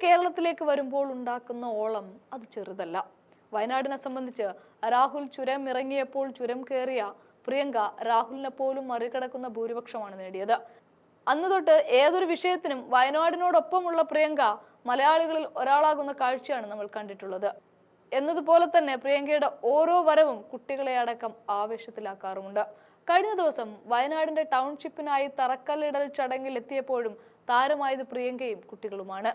കേരളത്തിലേക്ക് വരുമ്പോൾ ഉണ്ടാക്കുന്ന ഓളം അത് ചെറുതല്ല. വയനാടിനെ സംബന്ധിച്ച് രാഹുൽ ചുരം ഇറങ്ങിയപ്പോൾ ചുരം കയറിയ പ്രിയങ്ക രാഹുലിനെ പോലും മറികടക്കുന്ന ഭൂരിപക്ഷമാണ് നേടിയത്. അന്ന് തൊട്ട് ഏതൊരു വിഷയത്തിനും വയനാടിനോടൊപ്പമുള്ള പ്രിയങ്ക മലയാളികളിൽ ഒരാളാകുന്ന കാഴ്ചയാണ് നമ്മൾ കണ്ടിട്ടുള്ളത്. എന്നതുപോലെ തന്നെ പ്രിയങ്കയുടെ ഓരോ വരവും കുട്ടികളെ അടക്കം ആവേശത്തിലാക്കാറുമുണ്ട്. കഴിഞ്ഞ ദിവസം വയനാടിന്റെ ടൗൺഷിപ്പിനായി തറക്കല്ലിടൽ ചടങ്ങിൽ എത്തിയപ്പോഴും താരമായത് പ്രിയങ്കയും കുട്ടികളുമാണ്.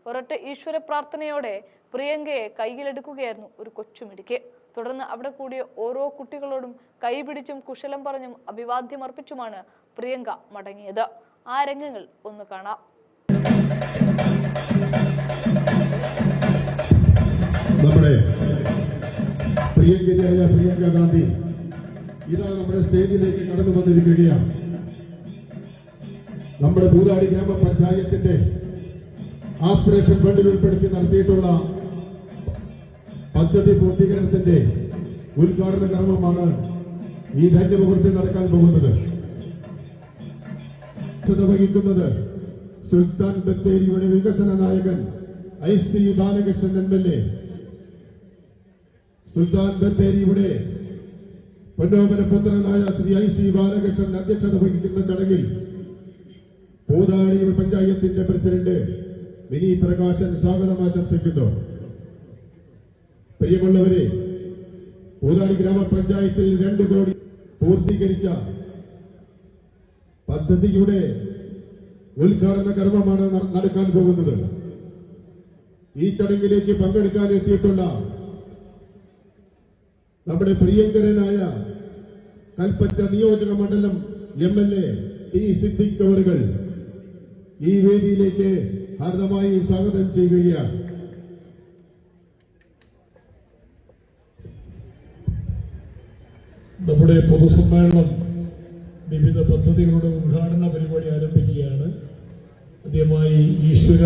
ഒരൊറ്റ ഈശ്വര പ്രാർത്ഥനയോടെ പ്രിയങ്കയെ കയ്യിലെടുക്കുകയായിരുന്നു ഒരു കൊച്ചുമിടുക്കി. തുടർന്ന് അവിടെ കൂടിയ ഓരോ കുട്ടികളോടും കൈപിടിച്ചും കുശലം പറഞ്ഞും അഭിവാദ്യമർപ്പിച്ചുമാണ് പ്രിയങ്ക മടങ്ങിയത്. ആ രംഗങ്ങൾ ഒന്ന് കാണാം. നമ്മുടെ പ്രിയങ്കരിയായ പ്രിയങ്ക ഗാന്ധി ഇതാ നമ്മുടെ സ്റ്റേജിലേക്ക് കടന്നു വന്നിരിക്കുകയാണ്. നമ്മുടെ പൂതാടി ഗ്രാമപഞ്ചായത്തിന്റെ ആസ്പിറേഷൻ ഫണ്ടിൽ ഉൾപ്പെടുത്തി നടത്തിയിട്ടുള്ള പദ്ധതി പൂർത്തീകരണത്തിന്റെ ഉദ്ഘാടന കർമ്മമാണ് ഈ ധന്യമുഹൂർത്തം നടക്കാൻ പോകുന്നത്. വഹിക്കുന്നത് സുൽത്താൻ ബത്തേരിയുടെ വികസന നായകൻ IC ബാലകൃഷ്ണൻ MLA. സുൽത്താൻ ബത്തേരിയുടെ പൊന്നോമന പുത്രനായ ശ്രീ IC ബാലകൃഷ്ണൻ അധ്യക്ഷത വഹിക്കുന്ന ചടങ്ങിൽ പൂതാടി പഞ്ചായത്തിന്റെ പ്രസിഡന്റ് മിനി പ്രകാശൻ സ്വാഗതം ആശംസിക്കുന്നു. പ്രിയമുള്ളവരെ, പൂതാടി ഗ്രാമപഞ്ചായത്തിൽ 2 കോടി പൂർത്തീകരിച്ച പദ്ധതിയുടെ ഉദ്ഘാടന കർമ്മമാണ് നടക്കാൻ പോകുന്നത്. ഈ ചടങ്ങിലേക്ക് പങ്കെടുക്കാൻ എത്തിയിട്ടുള്ള നമ്മുടെ പ്രിയങ്കരനായ കൽപ്പറ്റ നിയോജക മണ്ഡലം MLA T സിദ്ദിഖ് അവറുകൾ ഈ വേദിയിലേക്ക് ഹാർദമായി സ്വാഗതം ചെയ്യുകയാണ്. നമ്മുടെ പൊതുസമ്മേളനം വിവിധ പദ്ധതികളുടെ ഉദ്ഘാടന പരിപാടി ആരംഭിക്കുകയാണ്. ആദ്യമായി ഈശ്വര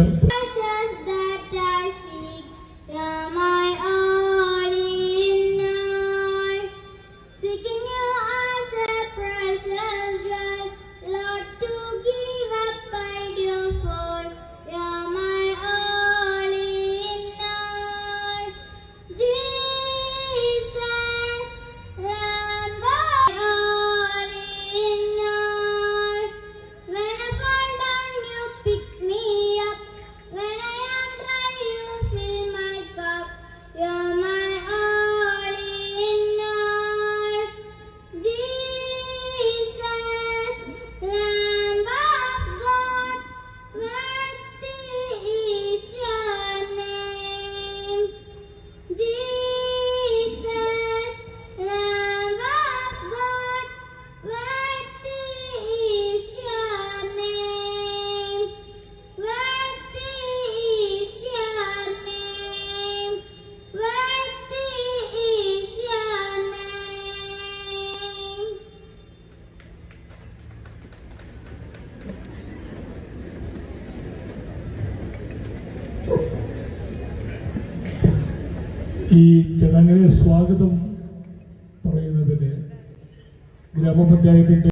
ഈ ചടങ്ങിനെ സ്വാഗതം പറയുന്നതിന് ഗ്രാമപഞ്ചായത്തിന്റെ